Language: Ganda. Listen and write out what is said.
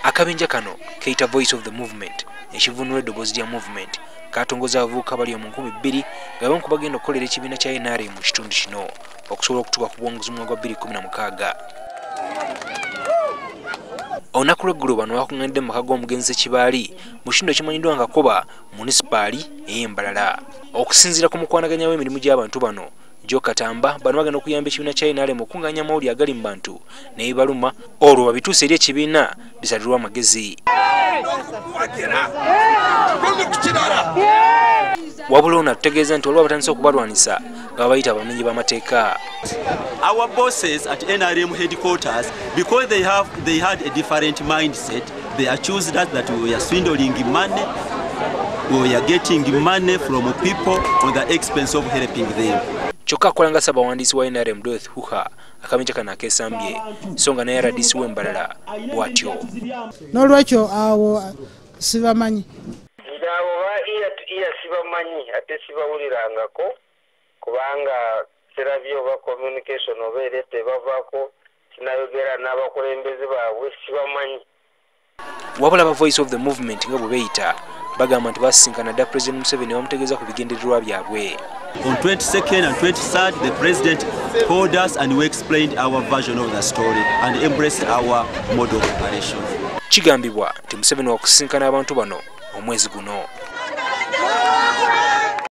Akabenja kano keita Voice of the Movement ekivunula eddoboozi lya movement katongoza abavubuka bali mu 2000 nga bamu bagenda okukolera ekibiina kya NRM mu kitundu kino okusobola okutuuka ku buwanguzi mu mwaka gwa 2016. Olunaku lw'eggulo bano bakungaanidde mu maka g'omugenzi Kibaali mu kitundu ekimanyiddwa nga Koba munisipaali ey'Embarara. Okusinziira ku mukwanaganya w'emirimu gy'abantu bano Kyoka bano bagenda okuyamba ekibiina kya NRM okunganya amawulire agali mu bantu naye baluma olwo babituuse eri ekibiina bisalirwa amagezi. Wabula ono atutegeeza nti olwo batandise okubalwanisa nga babayita abamenyi b'amateeka. Our bosses at NRM headquarters, because they had a different mindset, they accused us that we are swindling money, we are getting money from people on the expense of helping them. Kyoka akola nga ssaabawandiisi wa NRM Dorothy Hyuha akabenja kano akeesambye so nga naye RDC w'Embarara bw'atyo. N'olwekyo awo sibamanyi. Abo ba iya sibamanyi ate sibawulirangako kubanga serabyo ba communication obeerete bavaako sinayogera n'abakulembeze baabwe sibamanyi. Wabula aba Voice of the Movement nga bwe beeyita bagamba nti basisinkana dda Pulezidenti Museveni bamutegeeza ku bigendererwa byabwe. On 22nd and 23rd, the President called us and we explained our version of the story and embraced our model of operation. Kigambibwa nti Museveni wakusisinkana abantu bano omwezi guno.